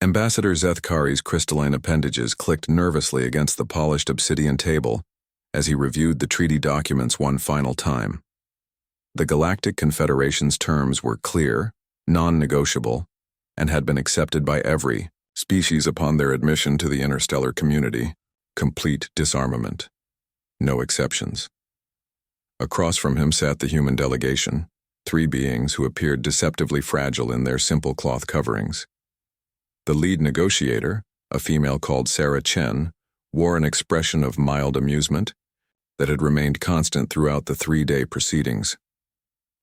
Ambassador Zethkari's crystalline appendages clicked nervously against the polished obsidian table as he reviewed the treaty documents one final time. The Galactic Confederation's terms were clear, non-negotiable, and had been accepted by every species upon their admission to the interstellar community. Complete disarmament. No exceptions. Across from him sat the human delegation, three beings who appeared deceptively fragile in their simple cloth coverings. The lead negotiator, a female called Sarah Chen, wore an expression of mild amusement that had remained constant throughout the 3-day proceedings.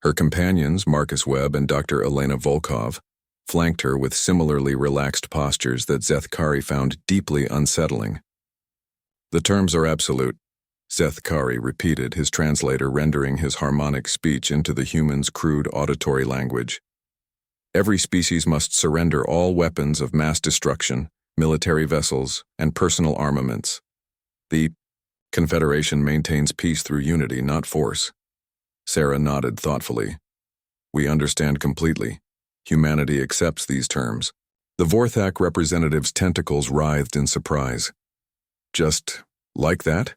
Her companions, Marcus Webb and Dr. Elena Volkov, flanked her with similarly relaxed postures that Zethkari found deeply unsettling. "The terms are absolute," Zethkari repeated, his translator rendering his harmonic speech into the human's crude auditory language. "Every species must surrender all weapons of mass destruction, military vessels, and personal armaments. The Confederation maintains peace through unity, not force." Sarah nodded thoughtfully. "We understand completely. Humanity accepts these terms." The Vorthak representative's tentacles writhed in surprise. "Just like that?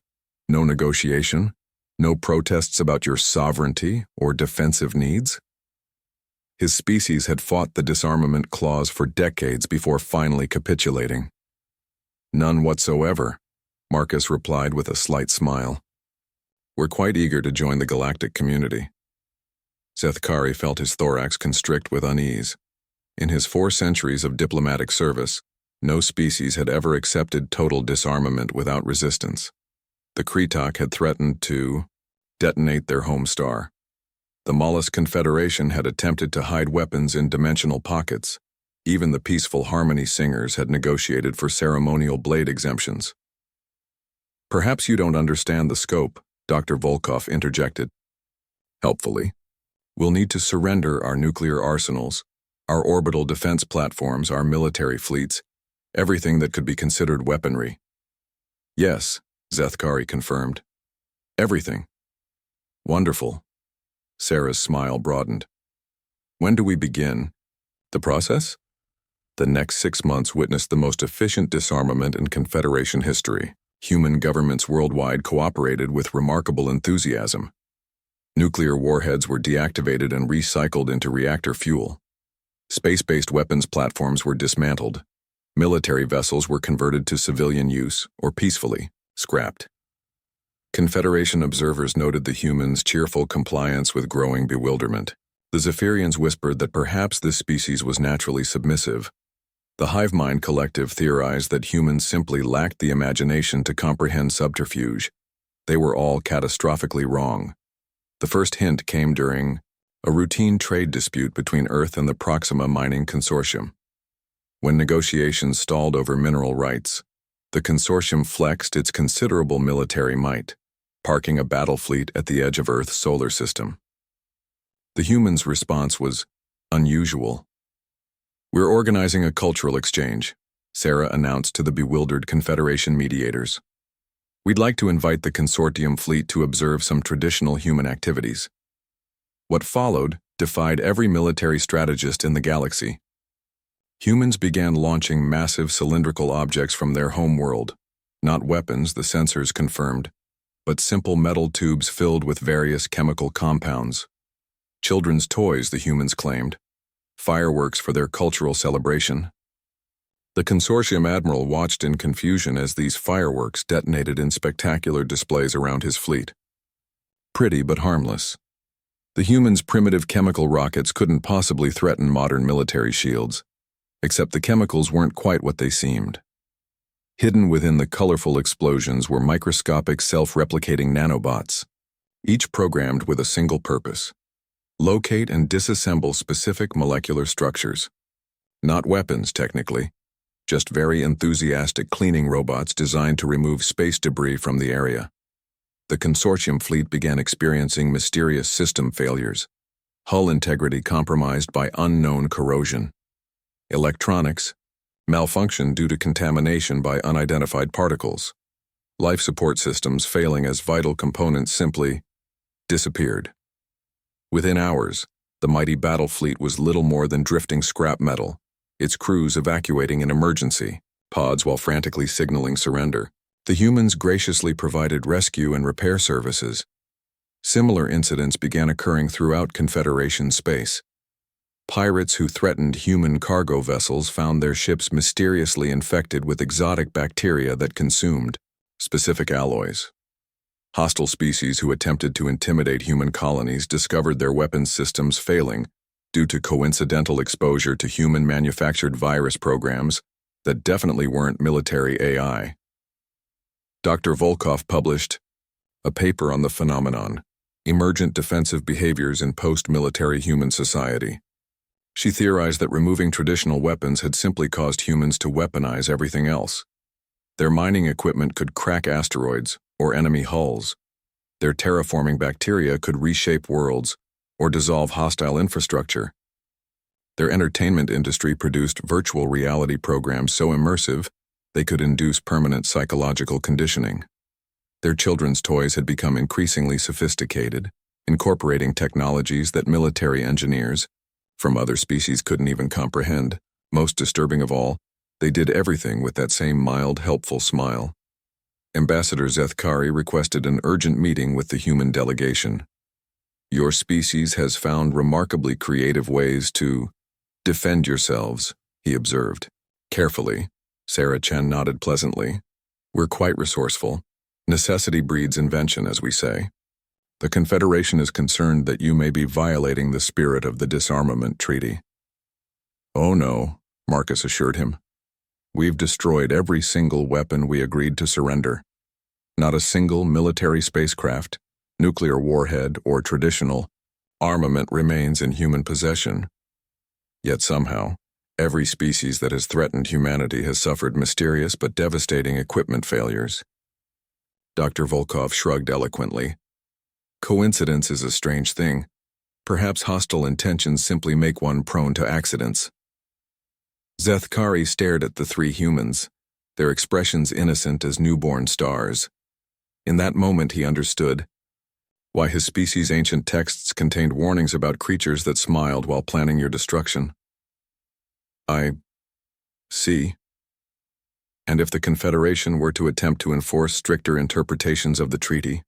No negotiation? No protests about your sovereignty or defensive needs?" His species had fought the disarmament clause for decades before finally capitulating. "None whatsoever," Marcus replied with a slight smile. "We're quite eager to join the galactic community." Zethkari felt his thorax constrict with unease. In his 4 centuries of diplomatic service, no species had ever accepted total disarmament without resistance. The Kretak had threatened to detonate their home star. The Mollusk Confederation had attempted to hide weapons in dimensional pockets. Even the Peaceful Harmony Singers had negotiated for ceremonial blade exemptions. "Perhaps you don't understand the scope," Dr. Volkov interjected. Helpfully, "We'll need to surrender our nuclear arsenals, our orbital defense platforms, our military fleets, everything that could be considered weaponry." "Yes," Zethkari confirmed. "Everything." "Wonderful." Sarah's smile broadened. "When do we begin the process?" The next 6 months witnessed the most efficient disarmament in Confederation history. Human governments worldwide cooperated with remarkable enthusiasm. Nuclear warheads were deactivated and recycled into reactor fuel. Space-based weapons platforms were dismantled. Military vessels were converted to civilian use or peacefully scrapped. Confederation observers noted the humans' cheerful compliance with growing bewilderment. The Zephyrians whispered that perhaps this species was naturally submissive. The hive mind collective theorized that humans simply lacked the imagination to comprehend subterfuge. They were all catastrophically wrong. The first hint came during a routine trade dispute between Earth and the Proxima Mining Consortium. When negotiations stalled over mineral rights, the consortium flexed its considerable military might, parking a battle fleet at the edge of Earth's solar system. The humans' response was unusual. "We're organizing a cultural exchange," Sarah announced to the bewildered Confederation mediators. "We'd like to invite the consortium fleet to observe some traditional human activities." What followed defied every military strategist in the galaxy. Humans began launching massive cylindrical objects from their home world. Not weapons, the sensors confirmed, but simple metal tubes filled with various chemical compounds. Children's toys, the humans claimed. Fireworks for their cultural celebration. The consortium admiral watched in confusion as these fireworks detonated in spectacular displays around his fleet. Pretty but harmless. The humans' primitive chemical rockets couldn't possibly threaten modern military shields, except the chemicals weren't quite what they seemed. Hidden within the colorful explosions were microscopic self-replicating nanobots, each programmed with a single purpose: locate and disassemble specific molecular structures. Not weapons, technically, just very enthusiastic cleaning robots designed to remove space debris from the area. The consortium fleet began experiencing mysterious system failures, hull integrity compromised by unknown corrosion. Electronics malfunction due to contamination by unidentified particles. Life support systems failing as vital components simply disappeared. Within hours, the mighty battle fleet was little more than drifting scrap metal, its crews evacuating in emergency pods while frantically signaling surrender. The humans graciously provided rescue and repair services. Similar incidents began occurring throughout Confederation space. Pirates who threatened human cargo vessels found their ships mysteriously infected with exotic bacteria that consumed specific alloys. Hostile species who attempted to intimidate human colonies discovered their weapons systems failing due to coincidental exposure to human-manufactured virus programs that definitely weren't military AI. Dr. Volkov published a paper on the phenomenon, Emergent Defensive Behaviors in Post-Military Human Society. She theorized that removing traditional weapons had simply caused humans to weaponize everything else. Their mining equipment could crack asteroids or enemy hulls. Their terraforming bacteria could reshape worlds or dissolve hostile infrastructure. Their entertainment industry produced virtual reality programs so immersive they could induce permanent psychological conditioning. Their children's toys had become increasingly sophisticated, incorporating technologies that military engineers from other species couldn't even comprehend. Most disturbing of all, they did everything with that same mild, helpful smile. Ambassador Zethkari requested an urgent meeting with the human delegation. Your species has found remarkably creative ways to defend yourselves, he observed. Carefully, Sarah Chen nodded pleasantly. We're quite resourceful. Necessity breeds invention, as we say. The Confederation is concerned that you may be violating the spirit of the disarmament treaty. Oh no, Marcus assured him. We've destroyed every single weapon we agreed to surrender. Not a single military spacecraft, nuclear warhead, or traditional armament remains in human possession. Yet somehow, every species that has threatened humanity has suffered mysterious but devastating equipment failures. Dr. Volkov shrugged eloquently. Coincidence is a strange thing. Perhaps hostile intentions simply make one prone to accidents. Zethkari stared at the three humans, their expressions innocent as newborn stars. In that moment he understood why his species' ancient texts contained warnings about creatures that smiled while planning your destruction. I see. And if the Confederation were to attempt to enforce stricter interpretations of the treaty?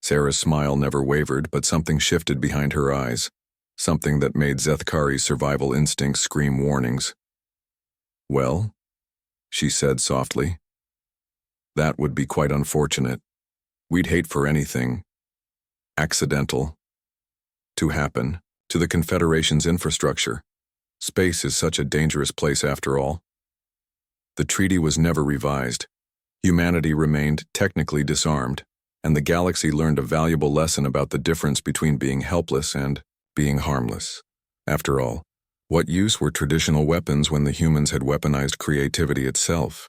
Sarah's smile never wavered, but something shifted behind her eyes, something that made Zethkari's survival instincts scream warnings. Well, she said softly, that would be quite unfortunate. We'd hate for anything accidental to happen to the Confederation's infrastructure. Space is such a dangerous place after all. The treaty was never revised. Humanity remained technically disarmed, and the galaxy learned a valuable lesson about the difference between being helpless and being harmless. After all, what use were traditional weapons when the humans had weaponized creativity itself?